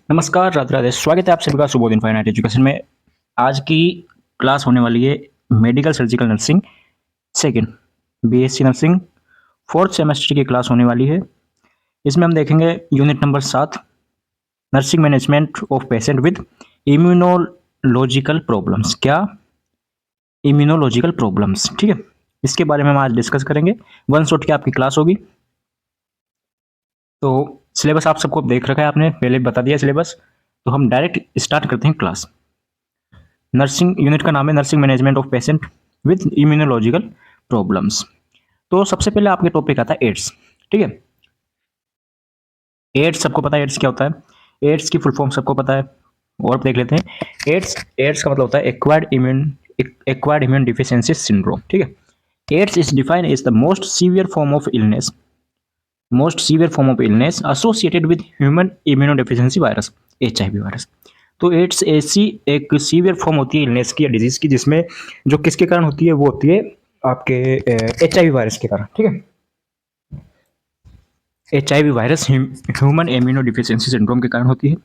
नमस्कार, राधे राधे। स्वागत है आप सभी का सुबोध फाइनाइट एजुकेशन में। आज की क्लास होने वाली है medical surgical nursing second BSc nursing fourth semester की क्लास होने वाली है। इसमें हम देखेंगे unit number 7 nursing management of patient with immunological problems. क्या इम्यूनोलॉजिकल प्रॉब्लम्स, ठीक है। इसके बारे में हम आज डिस्कस करेंगे। वन शॉट की आपकी क्लास होगी। तो सिलेबस आप सबको देख रखा है, आपने पहले बता दिया सिलेबस। तो हम डायरेक्ट स्टार्ट करते हैं क्लास। नर्सिंग यूनिट का नाम है nursing management of patient with immunological problems. तो सबसे पहले आपके टॉपिक आता है एड्स, ठीक है। एड्स सबको पता है, एड्स क्या होता है। एड्स की फुल फॉर्म सबको पता है, और देख लेते हैं। एड्स एड्स का मतलब होता है एक्वायर्ड इम्यून डिफिशियंसी सिंड्रोम, ठीक है। AIDS is defined as the most severe form of illness associated with human immunodeficiency virus, HIV virus. तो एड्स ऐसी एक सीवियर फॉर्म होती है इलनेस की या डिजीज की, जिसमें जो किसके कारण होती है, वो होती है आपके एचआईवी वायरस के कारण, ठीक है। HIV virus human immuno deficiency syndrome के कारण होती है,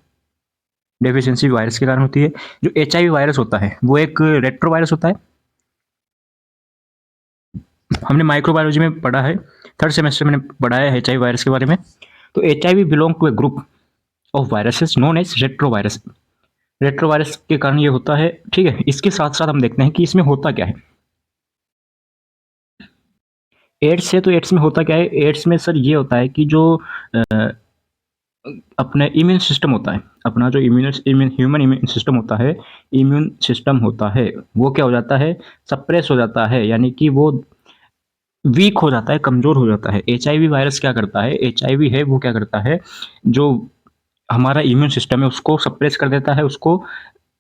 डेफिशिएंसी वायरस के कारण होती है। जो एचआईवी वायरस होता है वो एक रेट्रो वायरस होता है। हमने माइक्रोबायोलॉजी में पढ़ा है, थर्ड सेमेस्टर में पढ़ा है एचआईवी वायरस के बारे में। तो HIV belong to a group of viruses known as retrovirus. Retrovirus के कारण ये होता है, ठीक है। इसके साथ साथ हम देखते हैं कि इसमें होता क्या है। एड्स है तो एड्स में होता क्या है। एड्स में सर ये होता है कि जो अपने इम्यून सिस्टम होता है, अपना जो ह्यूमन इम्यून सिस्टम होता है, इम्यून सिस्टम होता है, वो क्या हो जाता है, सप्रेस हो जाता है, यानी कि वो वीक हो जाता है, कमजोर हो जाता है। एचआईवी वायरस क्या करता है, एचआईवी है वो क्या करता है, जो हमारा इम्यून सिस्टम है उसको सप्रेस कर देता है, उसको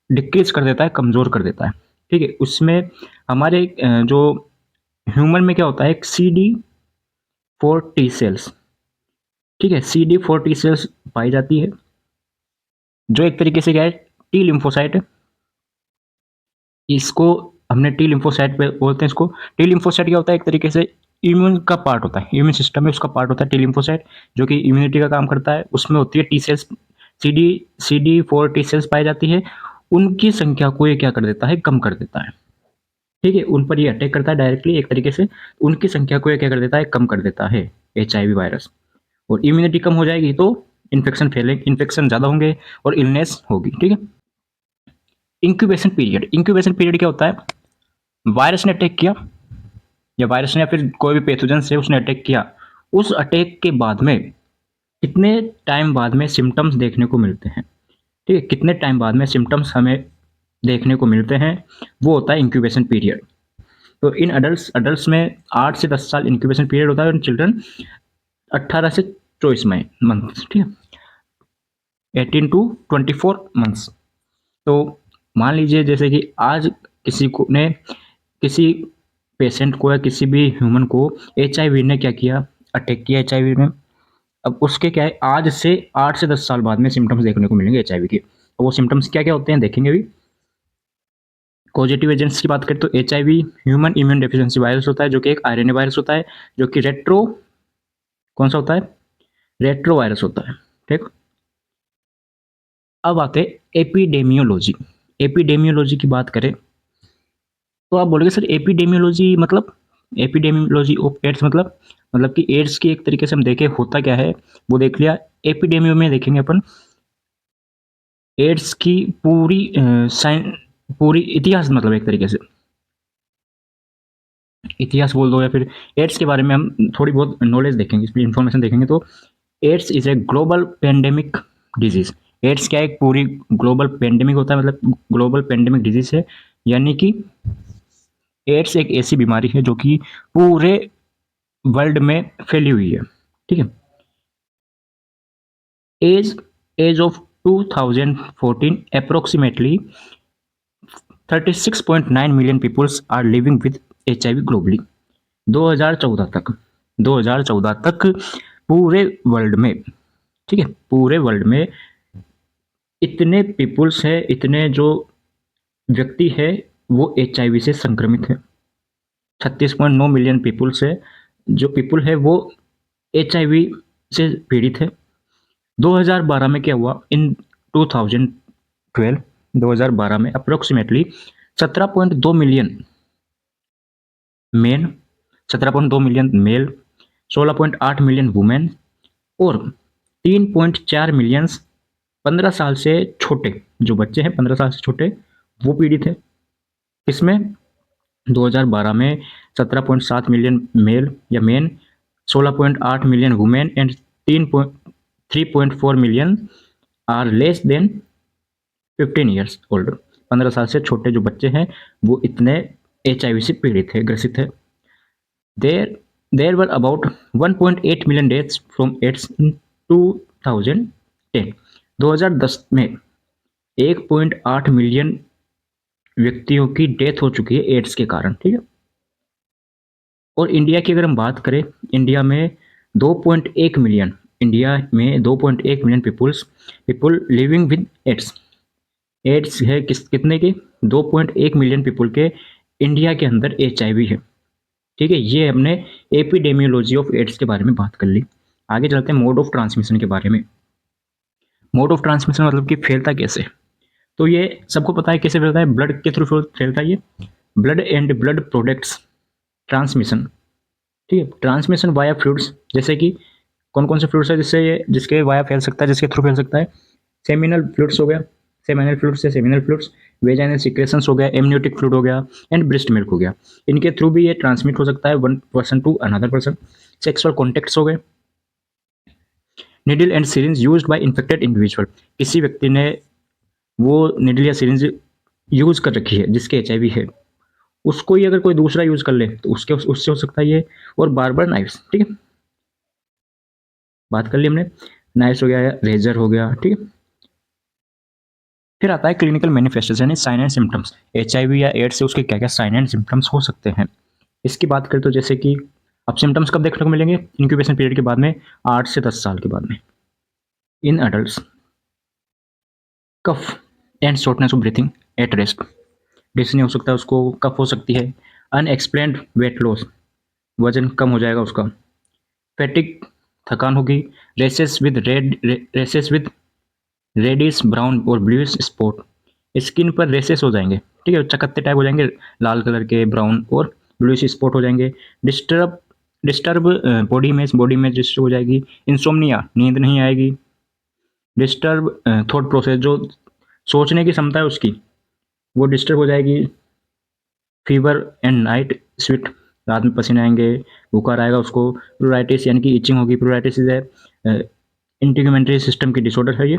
डिक्रीज कर देता है, कमजोर कर देता है, ठीक है। उसमें हमारे जो ह्यूमन में क्या होता है, एक CD4 T सेल्स, ठीक है। CD4 T सेल्स पाई जाती है, जो एक तरीके से क्या है, टी लिम्फोसाइट है। इसको हमने टी लिम्फोसाइट पे बोलते हैं इसको। टी लिम्फोसाइट क्या होता है, एक तरीके से इम्यून का पार्ट होता है, इम्यून सिस्टम में उसका पार्ट होता है टी लिम्फोसाइट, जो कि इम्यूनिटी का काम करता है। उसमें होती है T cells, CD4 T cells पाई जाती है। उनकी संख्या को ये क्या कर देता है, कम कर देता है, ठीक है। उन पर ये अटैक करता है डायरेक्टली, एक तरीके से उनकी संख्या को ये क्या कर देता है, कम कर देता है एचआईवी वायरस। और इम्यूनिटी कम हो जाएगी तो इन्फेक्शन ज़्यादा होंगे और इलनेस होगी, ठीक है। इंक्यूबेशन पीरियड क्या होता है, वायरस ने अटैक किया, या वायरस ने या फिर कोई भी पैथोजन से उसने अटैक किया, उस अटैक के बाद में कितने टाइम बाद में सिम्टम्स देखने को मिलते हैं, ठीक है। कितने टाइम बाद में सिम्टम्स हमें देखने को मिलते हैं, वो होता है इंक्यूबेशन पीरियड। तो इन अडल्ट्स में 8 से 10 साल इंक्यूबेशन पीरियड होता है, और चिल्ड्रन 18 से 24 मंथ, ठीक है, 18 टू 24 मंथ्स। तो मान लीजिए जैसे कि आज किसी पेशेंट को या किसी भी ह्यूमन को एचआईवी ने क्या किया, अटैक किया एचआईवी ने। अब उसके क्या है, आज से 8 से 10 साल बाद में सिम्टम्स देखने को मिलेंगे एचआईवी के। तो वो सिम्टम्स क्या क्या होते हैं देखेंगे अभी। पॉजिटिव एजेंट्स की बात करें तो HIV human immune deficiency virus होता है, जो कि एक आरएनए वायरस होता है, जो कि कौन सा होता है, रेट्रो वायरस होता है, ठीक। अब आते एपिडेमियोलॉजी। एपिडेमियोलॉजी की बात करें तो आप बोलोगे सर एपिडेमियोलॉजी मतलब, एपिडेमियोलॉजी ऑफ एड्स मतलब कि एड्स की एक तरीके से हम देखें होता क्या है, वो देख लिया। एपिडेमियो में देखेंगे अपन एड्स की पूरी इतिहास, मतलब एक तरीके से इतिहास बोल दो, या फिर एड्स के बारे में हम थोड़ी बहुत नॉलेज देखेंगे, इसमें इंफॉर्मेशन देखेंगे। तो AIDS is a global pandemic disease. AIDS क्या एक पूरी ग्लोबल पेंडेमिक होता है, मतलब ग्लोबल पेंडेमिक डिजीज है, यानी कि एड्स एक ऐसी बीमारी है जो कि पूरे वर्ल्ड में फैली हुई है, ठीक है। As as of 2014 approximately 36.9 million peoples are living with HIV globally. 2014 तक पूरे वर्ल्ड में, ठीक है, पूरे वर्ल्ड में इतने पीपुल्स है, इतने जो व्यक्ति है वो एचआईवी से संक्रमित है। 36.9 मिलियन पीपुल्स है, जो पीपुल है वो एचआईवी से पीड़ित है। 2012 में क्या हुआ, इन 2012 में approximately 17.2 million men 17.2 million male, 16.8 million women और 3.4 मिलियन 15 साल से छोटे जो बच्चे हैं 15 साल से छोटे वो पीड़ित है। इसमें 2012 में 17.7 मिलियन मेल या men, 16.8 million women and 3.4 million are less than 15 years old. 15 साल से छोटे जो बच्चे हैं वो इतने HIV से पीड़ित है, ग्रसित है। There were about 1.8 million deaths from AIDS in 2010। 2010 में 1.8 मिलियन व्यक्तियों की डेथ हो चुकी है एड्स के कारण, ठीक है। और इंडिया की अगर हम बात करें, इंडिया में 2.1 मिलियन इंडिया में 2.1 million people living with AIDS. AIDS है कितने के? 2.1 मिलियन पीपल के इंडिया के अंदर HIV है, ठीक है। ये हमने एपिडेमियोलॉजी ऑफ एड्स के बारे में बात कर ली। आगे चलते हैं मोड ऑफ ट्रांसमिशन के बारे में। मोड ऑफ ट्रांसमिशन मतलब कि फैलता कैसे? तो ये सबको पता है कैसे फैलता है, ब्लड के थ्रू फैलता है। ये blood and blood products transmission, ठीक है। ट्रांसमिशन वाया फ्लूइड्स, जैसे कि कौन कौन से फ्लूइड्स है जिसके वाया फैल सकता है, जिसके थ्रू फैल सकता है? सेमिनल फ्लूइड्स हो गया, सेमिनल फ्लूइड्स से सेमिनल फ्लूइड्स, वेजाइनल सिक्रेशंस हो गया, एमनियोटिक फ्लूइड हो गया एंड ब्रेस्ट मिल्क हो गया। इनके थ्रू भी ये ट्रांसमिट हो सकता है one person to another person. Sexual contacts हो गए। Needle and syringe used by infected individual, किसी व्यक्ति ने वो निडल या सिरिंज यूज कर रखी है जिसके HIV है, उसको ही अगर कोई दूसरा यूज कर ले तो उससे हो सकता है ये। और बार्बर नाइफ्स, ठीक है, बात कर ली हमने। नाइफ्स हो गया, रेजर हो गया, ठीक है। फिर आता है क्लिनिकल मैनिफेस्टेशन यानी साइन एंड सिम्टम्स। HIV या एड्स से उसके क्या क्या साइन एंड सिम्टम्स हो सकते हैं, इसकी बात करें तो जैसे कि अब सिम्टम्स कब देखने को मिलेंगे? इंक्यूबेशन पीरियड के बाद में, 8 से 10 साल के बाद में। In adult, cough and shortness of breathing at rest, dyspnoea हो सकता है उसको, कफ हो सकती है। अनएक्सप्लेन्ड वेट लॉस, वजन कम हो जाएगा उसका। फैटिक, थकान होगी। रेसेस विद रेडिश ब्राउन और ब्लूइश स्पॉट, स्किन पर रेसेस हो जाएंगे, ठीक है, चकत्ते टाइप हो जाएंगे, लाल कलर के, ब्राउन और ब्लूइश स्पॉट हो जाएंगे। डिस्टर्ब बॉडी में डिस्टर्ब हो जाएगी। इंसोम्निया, नींद नहीं आएगी। डिस्टर्ब थॉट प्रोसेस, जो सोचने की क्षमता है उसकी वो डिस्टर्ब हो जाएगी। फीवर एंड नाइट स्वेट, रात में पसीने आएंगे, बुखार आएगा उसको। प्लूराइटिस यानी कि इचिंग होगी। प्लूराइटिस है इंटीग्यूमेंटरी सिस्टम की डिसऑर्डर है ये।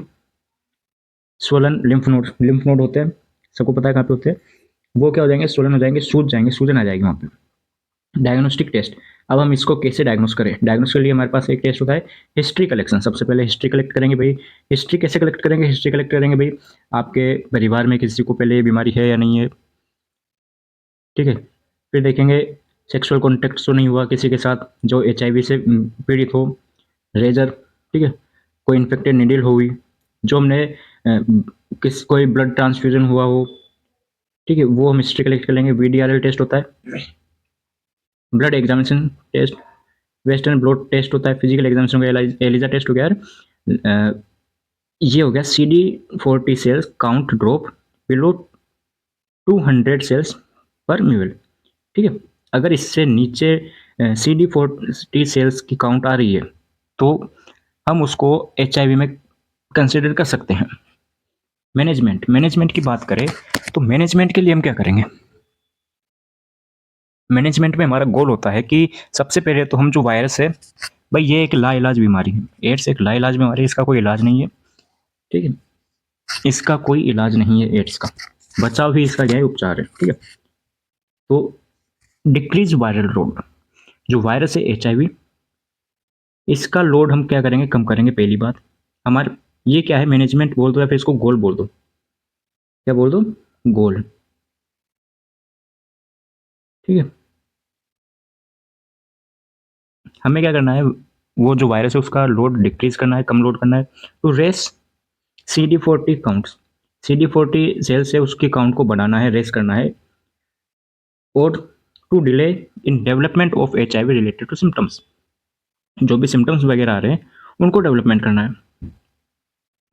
स्वोलन लिम्फ नोड होते हैं, सबको पता है कहाँ पे होते हैं, वो क्या हो जाएंगे? स्वोलन हो जाएंगे, सूज जाएंगे, सूजन आ जाएगी वहाँ पे। डायग्नोस्टिक टेस्ट, अब हम इसको कैसे डायग्नोस करें? डायग्नोस के लिए हमारे पास एक टेस्ट होता है हिस्ट्री कलेक्शन। सबसे पहले हिस्ट्री कलेक्ट करेंगे भाई। हिस्ट्री कैसे कलेक्ट करेंगे? हिस्ट्री कलेक्ट करेंगे भाई, आपके परिवार में किसी को पहले ये बीमारी है या नहीं है, ठीक है। फिर देखेंगे सेक्सुअल कॉन्टेक्ट तो नहीं हुआ किसी के साथ जो HIV से पीड़ित हो। रेजर, ठीक है, कोई इन्फेक्टेड नीडल हुई, जो हमने कोई ब्लड ट्रांसफ्यूजन हुआ हो, ठीक है, वो हम हिस्ट्री कलेक्ट कर लेंगे। VDRL टेस्ट होता है, blood examination test. Western blood test होता है, फिजिकल एग्जामिनेशन हो गया, एलिजा टेस्ट हो गया यार। ये हो गया CD40 cells count drop below 200 cells per म्यूल, ठीक है। अगर इससे नीचे CD40 सेल्स की काउंट आ रही है तो हम उसको HIV में कंसिडर कर सकते हैं। मैनेजमेंट की बात करें तो मैनेजमेंट के लिए हम क्या करेंगे? मैनेजमेंट में हमारा गोल होता है कि सबसे पहले तो हम जो वायरस है, भाई ये एक लाइलाज बीमारी है, एड्स एक लाइलाज बीमारी है, इसका कोई इलाज नहीं है, ठीक है, इसका कोई इलाज नहीं है एड्स का, बचाव ही इसका क्या है? उपचार है, ठीक है। तो डिक्रीज वायरल लोड, जो वायरस है HIV, इसका लोड हम क्या करेंगे? कम करेंगे। पहली बात हमारे, ये क्या है? मैनेजमेंट बोल दो या फिर इसको गोल बोल दो, क्या बोल दो? गोल, ठीक है। हमें क्या करना है? वो जो वायरस है उसका लोड डिक्रीज करना है, कम लोड करना है। तो race CD40 count, CD40 cell से उसकी काउंट को बढ़ाना है, रेस करना है। और to delay in development of HIV related to symptoms, जो भी सिम्टम्स वगैरह आ रहे हैं उनको डेवलपमेंट करना है।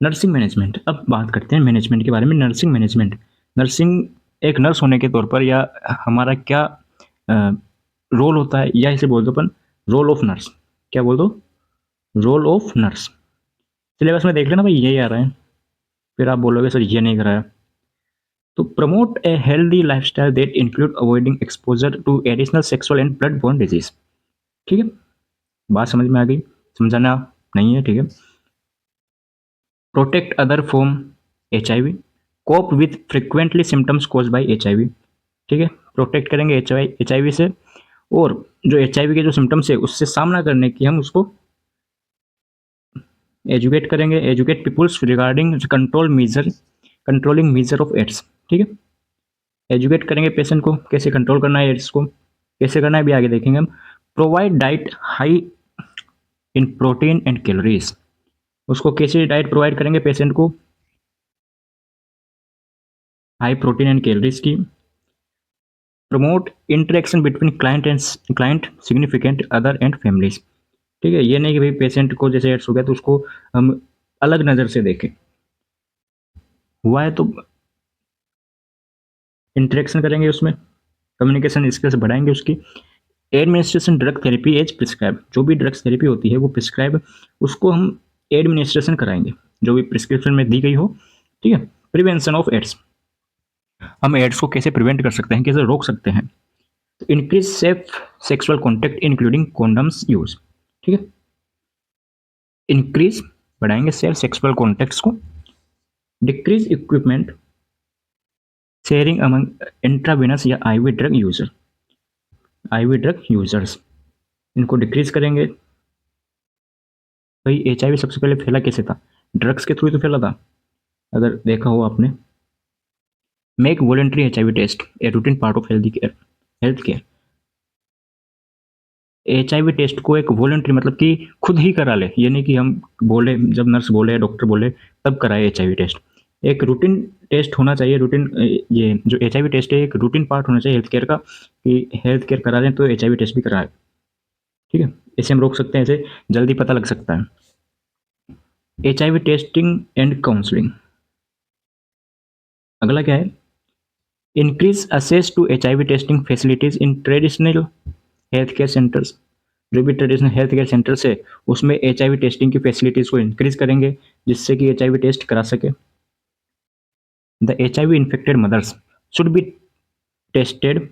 नर्सिंग मैनेजमेंट, अब बात करते हैं मैनेजमेंट के बारे में। नर्सिंग मैनेजमेंट, नर्सिंग एक नर्स होने के तौर पर या हमारा क्या रोल होता है, या इसे बोल दो अपन रोल ऑफ नर्स। क्या बोल दो? Role of nurse. सिलेबस में देख लेना भाई, यही आ रहा है, फिर आप बोलोगे सर ये नहीं कराया। तो promote a healthy lifestyle that include avoiding exposure to additional sexual and blood borne disease. ठीक है, बात समझ में आ गई? समझाना नहीं है, ठीक है। Protect other from HIV, cope with frequently symptoms cause by HIV। ठीक है, प्रोटेक्ट करेंगे HIV से, और जो HIV के जो सिम्टम्स है उससे सामना करने की हम उसको एजुकेट करेंगे, educate peoples regarding controlling measure of AIDS. ठीक है, एजुकेट करेंगे पेशेंट को कैसे कंट्रोल करना है एड्स को, कैसे करना है भी आगे देखेंगे हम। Provide diet high in protein and calories, उसको कैसे डाइट प्रोवाइड करेंगे पेशेंट को, हाई प्रोटीन एंड कैलोरीज की। Promote interaction between client significant other and families. ठीक है, ये नहीं कि भाई पेशेंट को जैसे एड्स हो गया तो उसको हम अलग नज़र से देखें, हुआ है तो इंटरेक्शन करेंगे, उसमें कम्युनिकेशन स्किल्स बढ़ाएंगे उसकी। Administration drug therapy as prescribe, जो भी ड्रग्स थेरेपी होती है वो प्रिस्क्राइब, उसको हम एडमिनिस्ट्रेशन कराएंगे जो भी प्रिस्क्रिप्शन में दी गई हो। ठीक है, प्रिवेंशन ऑफ एड्स, हम एड्स को कैसे प्रिवेंट कर सकते हैं, कैसे रोक सकते हैं। तो increase safe sexual contact including condoms use. ठीक है, इंक्रीज बढ़ाएंगे सेफ सेक्सुअल कॉन्टैक्ट्स को। Decrease equipment sharing among intravenous या आईवी ड्रग यूजर्स, इनको डिक्रीज करेंगे। भाई HIV सबसे पहले फैला कैसे था? ड्रग्स के थ्रू तो फैला था, अगर देखा हो आपने। Make voluntary HIV test a routine part of health care. HIV test को एक वॉलंटरी मतलब कि खुद ही करा ले, ये नहीं कि हम बोले, जब नर्स बोले डॉक्टर बोले तब कराए HIV टेस्ट। एक रूटीन टेस्ट होना चाहिए, रूटीन, ये जो HIV टेस्ट है एक रूटीन पार्ट होना चाहिए हेल्थ केयर का, कि हेल्थ केयर करा दें तो HIV टेस्ट भी कराए। ठीक है, इसे हम रोक सकते हैं, इसे जल्दी पता लग सकता है। HIV टेस्टिंग एंड काउंसलिंग, अगला क्या है? Increase access to HIV testing facilities in traditional health care centres, जो भी ट्रेडिशनल हेल्थ केयर सेंटर्स है उसमें HIV टेस्टिंग की फैसिलिटीज को इंक्रीज करेंगे जिससे कि HIV टेस्ट करा सके। The HIV infected mothers should be tested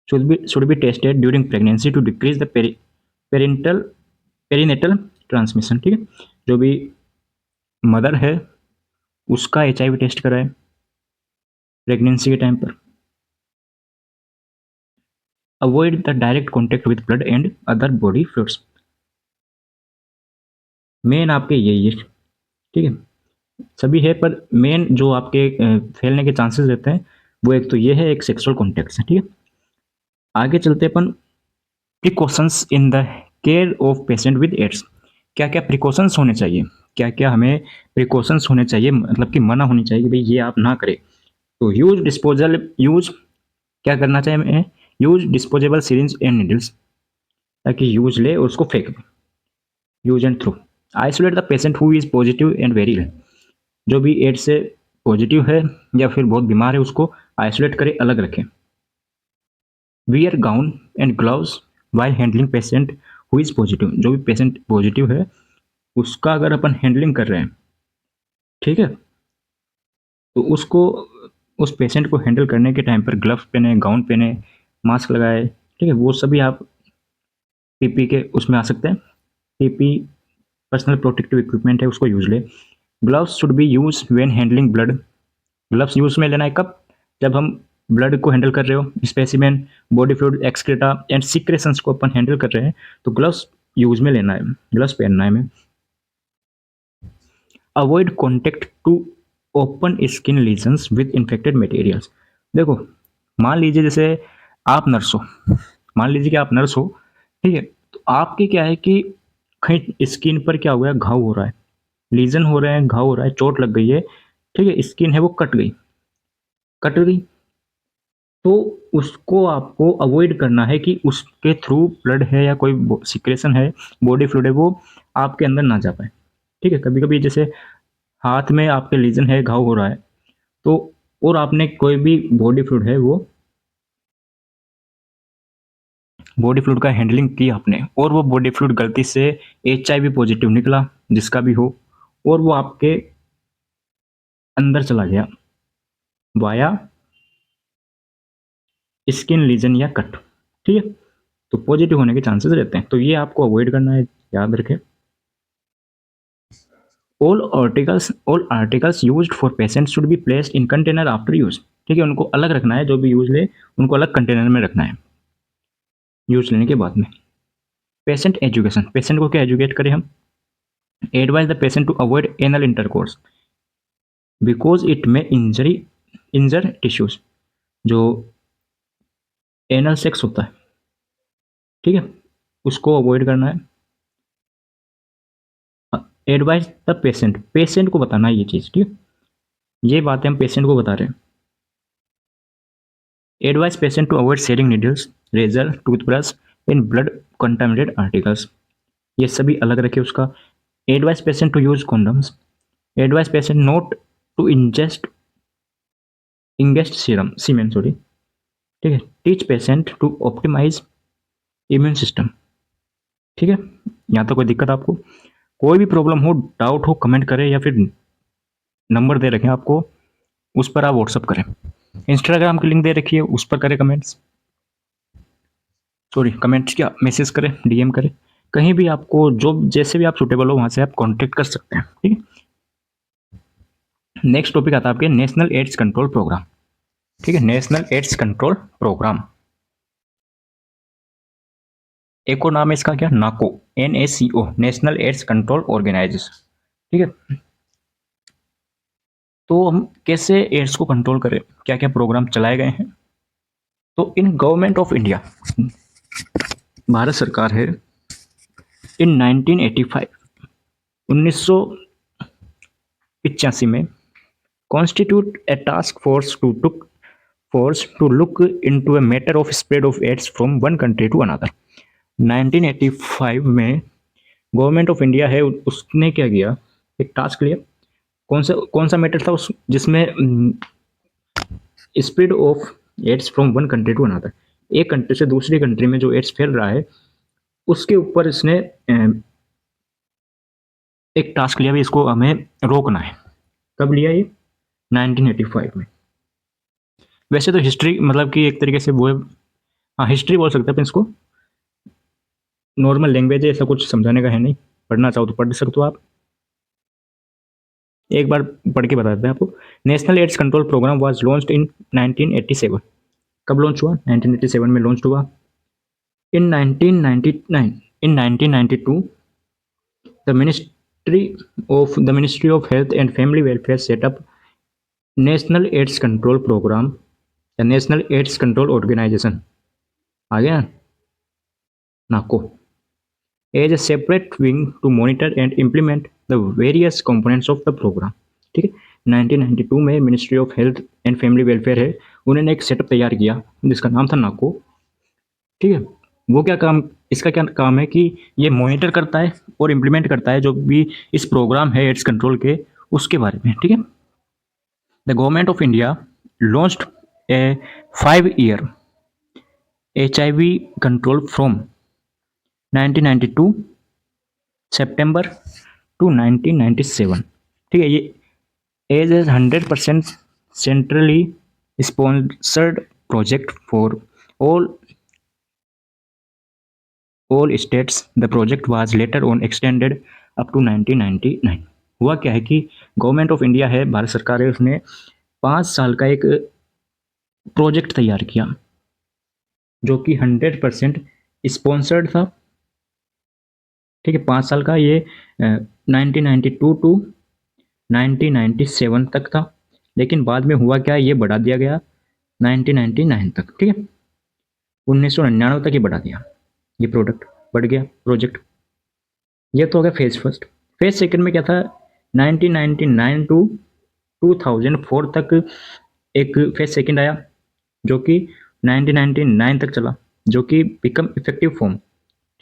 during pregnancy to decrease the perinatal transmission. ठीक है, जो भी मदर है उसका HIV टेस्ट कराए प्रेगनेंसी के टाइम पर। Avoid the direct contact with blood and other body fluids, main आपके यही है। ठीक है, सभी है पर मेन जो आपके फैलने के चांसेस रहते हैं वो एक तो ये है, एक सेक्सुअल कॉन्टेक्ट है। ठीक है, आगे चलते अपन precautions in the care of patient with AIDS. क्या क्या प्रिकॉशंस होने चाहिए, क्या क्या हमें प्रिकॉशंस होने चाहिए, मतलब कि मना होनी चाहिए कि भाई ये आप ना करें। तो यूज क्या करना चाहिए हमें? Use disposable syringe and needles, ताकि यूज ले और उसको फेंक दे, use and throw. Isolate the patient who is positive and very ill, जो भी एड्स से पॉजिटिव है या फिर बहुत बीमार है उसको आइसोलेट करें, अलग रखें। Wear gown and gloves while handling patient who is positive, जो भी पेशेंट पॉजिटिव है उसका अगर अपन हैंडलिंग कर रहे हैं, ठीक है, तो उसको, उस पेशेंट को हैंडल करने के टाइम पर ग्लव्स पहने, गाउन पहने, मास्क लगाए। ठीक है, वो सभी आप PP के उसमें आ सकते हैं। PP पर्सनल प्रोटेक्टिव इक्विपमेंट है, उसको यूज ले। Gloves should be use when handling blood, gloves use में लेना है कब? जब हम ब्लड को हैंडल कर रहे हो, specimen, body fluid, excreta and secretions को अपन हैंडल कर रहे हैं तो ग्लव्स यूज में लेना है, ग्लव्स पहनना है हमें। Avoid contact to open skin lesions with infected materials. देखो, मान लीजिए जैसे आप नर्स हो, मान लीजिए कि आप नर्स हो, ठीक है, तो आपके क्या है कि कहीं स्किन पर क्या हुआ है, घाव हो रहा है, लीजन हो रहे हैं, घाव हो रहा है, चोट लग गई है। ठीक है, स्किन है वो कट गई, तो उसको आपको अवॉइड करना है कि उसके थ्रू ब्लड है या कोई सिक्रेशन है, बॉडी फ्लूइड है, वो आपके अंदर ना जा पाए। ठीक है, कभी कभी जैसे हाथ में आपके लीजन है, घाव हो रहा है, तो और आपने कोई भी बॉडी फ्लूइड है वो बॉडी फ्लूइड का हैंडलिंग किया आपने, और वो बॉडी फ्लूइड गलती से HIV पॉजिटिव निकला, जिसका भी हो, और वो आपके अंदर चला गया वाया स्किन लीजन या कट, ठीक है, तो पॉजिटिव होने के चांसेस रहते हैं, तो ये आपको अवॉइड करना है, याद रखें। All articles used for patient should be placed in container after use, ठीक है, उनको अलग रखना है, जो भी यूज ले उनको अलग कंटेनर में रखना है यूज लेने के बाद में। पेशेंट एजुकेशन, पेशेंट को क्या एजुकेट करें हम? Advise the patient to avoid anal intercourse because it में इंजर टिश्यूज, जो एनल सेक्स होता है, ठीक है, उसको अवॉइड करना है। एडवाइज द पेशेंट, पेशेंट को बताना है ये चीज़, ठीक है, ये बातें हम पेशेंट को बता रहे हैं। Advise patient to avoid sharing needles, razor, toothbrush in blood contaminated articles, ये सभी अलग रखे उसका। Advise patient to use condoms, advise patient not to ingest semen, sorry, ठीक है। Teach patient to optimise immune system, ठीक है। यहाँ तो कोई दिक्कत आपको कोई भी प्रॉब्लम हो, डाउट हो, कमेंट करें, या फिर नंबर दे रखें आपको, उस पर आप व्हाट्सअप करें। इंस्टाग्राम की लिंक दे रखी है, उस पर करें कमेंट्स, सॉरी कमेंट्स क्या, मैसेज करें, DM करें, कहीं भी आपको जो जैसे भी आप सुटेबल हो वहाँ से आप कॉन्टेक्ट कर सकते हैं, ठीक है। नेक्स्ट टॉपिक आता है आपके नेशनल एड्स कंट्रोल प्रोग्राम, ठीक है, नेशनल एड्स कंट्रोल प्रोग्राम, एक और नाम है इसका क्या, नाको, NACO, national AIDS control organisation, ठीक है। तो हम कैसे एड्स को कंट्रोल करें, क्या क्या प्रोग्राम चलाए गए हैं? तो in government of India, Bharat सरकार है, इन 1985, 1985 में constitute a task force to look into a matter of spread of AIDS from one country to another. 1985 में गवर्नमेंट ऑफ इंडिया है, उसने क्या किया, एक टास्क लिया, कौन सा मैटर था उस जिसमें spread of AIDS from one country to another, एक कंट्री से दूसरी कंट्री में जो एड्स फैल रहा है उसके ऊपर इसने एक टास्क लिया भी, इसको हमें रोकना है। कब लिया ये? 1985 में। वैसे तो हिस्ट्री मतलब कि एक तरीके से वो, हाँ हिस्ट्री बोल सकते हैं अपन इसको, नॉर्मल लैंग्वेज है, ऐसा कुछ समझाने का है नहीं, पढ़ना चाहो तो पढ़ सकते हो आप, एक बार पढ़ के बता देते हैं आपको। National AIDS control programme was launched in 1987, कब लॉन्च हुआ? 1987 में लॉन्च हुआ। In 1999, in 1992 the ministry of health and family welfare set up national AIDS control programme या नेशनल एड्स कंट्रोल ऑर्गेनाइजेशन, आ गया NACO, as a separate wing to monitor and implement the various components of the programme, ठीक है। 1992 में ministry of health and family welfare है, उन्होंने एक setup तैयार किया जिसका नाम था नाको, ठीक है। वो क्या काम, इसका क्या काम है कि ये मॉनिटर करता है और इम्प्लीमेंट करता है जो भी इस प्रोग्राम है एड्स कंट्रोल के, उसके बारे में, ठीक है। The government of India launched a 5-year HIV control from 1992 September to 1997, ठीक है। ये as a 100% centrally sponsored project for all states, the project was later on extended up to 1999। हुआ क्या है कि गवर्नमेंट ऑफ इंडिया है, भारत सरकार है, उसने 5 साल का एक प्रोजेक्ट तैयार किया जो कि 100% स्पॉन्सर्ड था, ठीक है। 5 साल का ये 1992 टू 1997 तक था, लेकिन बाद में हुआ क्या, ये बढ़ा दिया गया 1999 तक, ठीक है। 1999 तक ये बढ़ा दिया, ये प्रोडक्ट बढ़ गया प्रोजेक्ट। ये तो हो गया फेज फर्स्ट। फेज सेकंड में क्या था, 1999 टू 2004 तक एक फेज सेकंड आया जो कि 1999 तक चला, जो कि बिकम इफेक्टिव फॉर्म,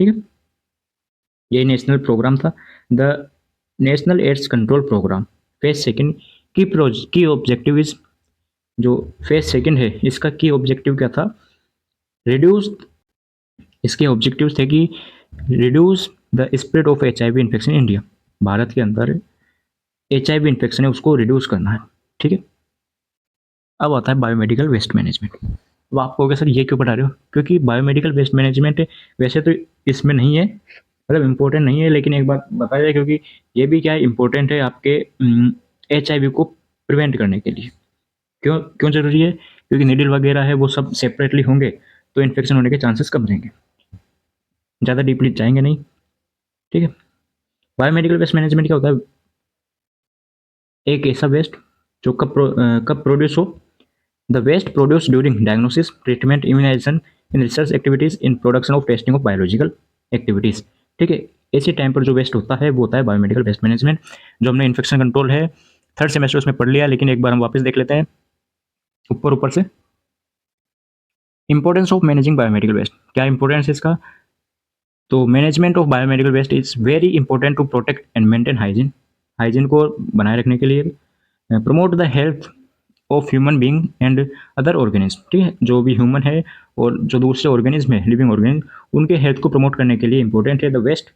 ठीक है। ये नेशनल प्रोग्राम था, the national AIDS control programme. Phase second की ऑब्जेक्टिव इज, जो फेज सेकंड है इसका की ऑब्जेक्टिव क्या था, रिड्यूस, इसके ऑब्जेक्टिव्स थे कि reduce the spread of HIV infection in India, Bharat के अंदर HIV इन्फेक्शन है उसको रिड्यूस करना है। ठीक है, अब आता है बायोमेडिकल वेस्ट मैनेजमेंट। अब आप कहोगे सर ये क्यों पढ़ा रहे हो, क्योंकि बायोमेडिकल वेस्ट मैनेजमेंट वैसे तो इसमें नहीं है, मतलब इम्पोर्टेंट नहीं है, लेकिन एक बात बताया जाए क्योंकि ये भी क्या है इम्पोर्टेंट है आपके HIV को प्रिवेंट करने के लिए। क्यों क्यों जरूरी है, क्योंकि नीडल वगैरह है वो सब सेपरेटली होंगे तो इन्फेक्शन होने के चांसेस कम रहेंगे, ज़्यादा डीपली जाएंगे नहीं। ठीक है, बायोमेडिकल वेस्ट मैनेजमेंट क्या होता है, एक ऐसा वेस्ट जो कब प्रोड्यूस हो, the waste produce during diagnosis, treatment, immunisation, in research activities, in production of testing of biological activities. ठीक है, ऐसे टाइम पर जो वेस्ट होता है वो होता है बायोमेडिकल वेस्ट मैनेजमेंट। जो हमने इन्फेक्शन कंट्रोल है थर्ड सेमेस्टर उसमें पढ़ लिया, लेकिन एक बार हम वापस देख लेते हैं ऊपर ऊपर से। Importance of managing biomedical waste, क्या इंपॉर्टेंस है इसका, तो management of biomedical waste is very important to protect and maintain hygiene, hygiene को बनाए रखने के लिए, promote the health of human being and other organism. ठीक है, जो भी ह्यूमन है और जो दूसरे ऑर्गेनिज्म है, लिविंग ऑर्गेनिज्म, उनके हेल्थ को प्रमोट करने के लिए इंपॉर्टेंट है। The waste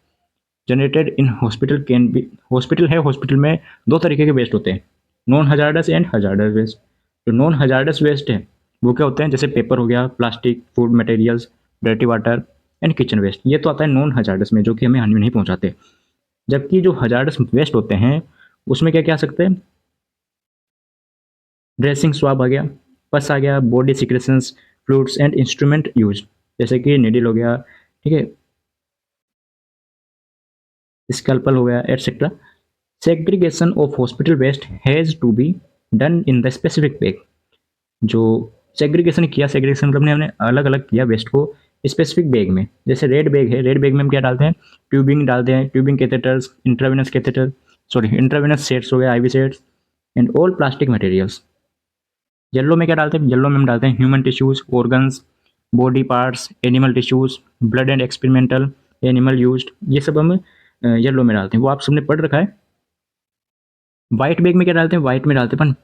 generated in hospital can be, hospital है, हॉस्पिटल में दो तरीके के वेस्ट होते हैं, non hazardous and hazardous waste. जो नॉन हजार्डस वेस्ट है वो क्या होते हैं, जैसे पेपर हो गया, plastic, food materials, dirty water and kitchen waste, ये तो आता है नॉन हजार्डस में, जो कि हमें हानि नहीं पहुंचाते। जबकि जो हजार्डस वेस्ट होते हैं उसमें क्या क्या आ सकते हैं, ड्रेसिंग स्वाब आ गया, पस आ गया, body secretions, fluids and instrument use, जैसे कि नीडल हो गया, ठीक है, स्कैल्पल हो गया, etcetera. Segregation of hospital waste has to be done in the specific bag. जो सेग्रीगेशन किया, सेग्रीगेशन मतलब हमने अलग अलग किया वेस्ट को स्पेसिफिक बैग में, जैसे रेड बैग है, रेड बैग में हम क्या डालते हैं, ट्यूबिंग डालते हैं, tubing catheters, intravenous catheter, sorry intravenous sets हो गया, IV sets and all plastic materials. Yellow में क्या डालते हैं, येलो में हम डालते हैं human tissues, organs, body parts, animal tissues, blood and experimental animal used, ये सब हम येलो में डालते हैं, वो आप सबने पढ़ रखा है। वाइट बैग में क्या डालते हैं, वाइट में डालते हैं अपन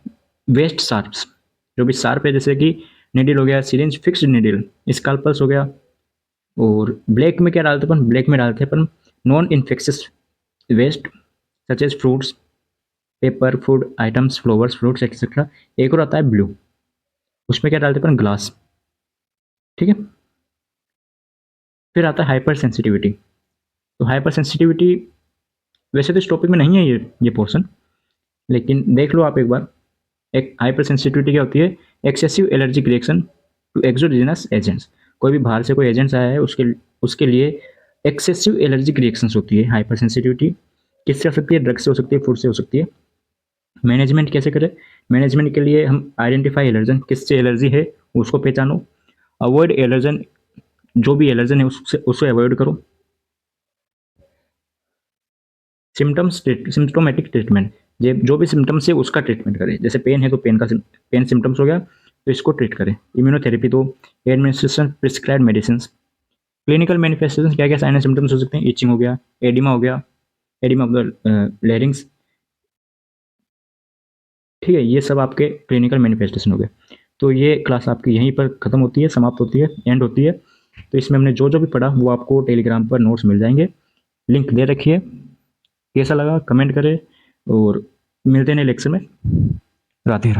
वेस्ट शार्प्स, जो भी शार्प है, जैसे कि नीडल हो गया, सिरिंज, फिक्स्ड नीडल, स्कैल्पल्स हो गया। और ब्लैक में क्या डालते हैं अपन, ब्लैक में डालते हैं अपन non infectious waste such as fruits, paper, food items, flowers, fruits etcetera. एक और आता है ब्लू, उसमें क्या डालते हैं अपन, ग्लास। ठीक है, फिर आता है हाइपर सेंसिटिविटी। तो हाइपर सेंसिटिविटी वैसे तो इस टॉपिक में नहीं है ये पोर्शन, लेकिन देख लो आप एक बार। एक हाइपर सेंसिटिविटी क्या होती है, excessive allergic reaction to exogenous agents, कोई भी बाहर से कोई एजेंट्स आया है उसके लिए एक्सेसिव एलर्जिक रिएक्शंस होती है हाइपर सेंसिटिविटी। किससे हो सकती है, ड्रग से हो सकती है, फूड से हो सकती है। मैनेजमेंट कैसे करें, मैनेजमेंट के लिए हम आइडेंटिफाई एलर्जन, किससे एलर्जी है उसको पहचानो, अवॉइड एलर्जन, जो भी एलर्जन है उससे अवॉइड करो। सिम्टोमेटिक ट्रीटमेंट, जो भी सिम्टम्स है उसका ट्रीटमेंट करें, जैसे पेन है तो पेन सिम्टम्स हो गया तो इसको ट्रीट करें। इम्यूनोथेरेपी तो administration prescribe medicine. Clinical manifestation क्या क्या साइन एंड सिम्टम्स हो सकते हैं, इचिंग हो गया, एडिमा हो गया, एडिमा ऑफ द लेरिंग्स। ठीक है, ये सब आपके क्लिनिकल मैनिफेस्टेशन हो गए। तो ये क्लास आपकी यहीं पर खत्म होती है, समाप्त होती है, एंड होती है। तो इसमें हमने जो जो भी पढ़ा वो आपको टेलीग्राम पर नोट्स मिल जाएंगे, लिंक दे रखिए। कैसा लगा कमेंट करें और मिलते हैं लेक्चर में। राधे राधे।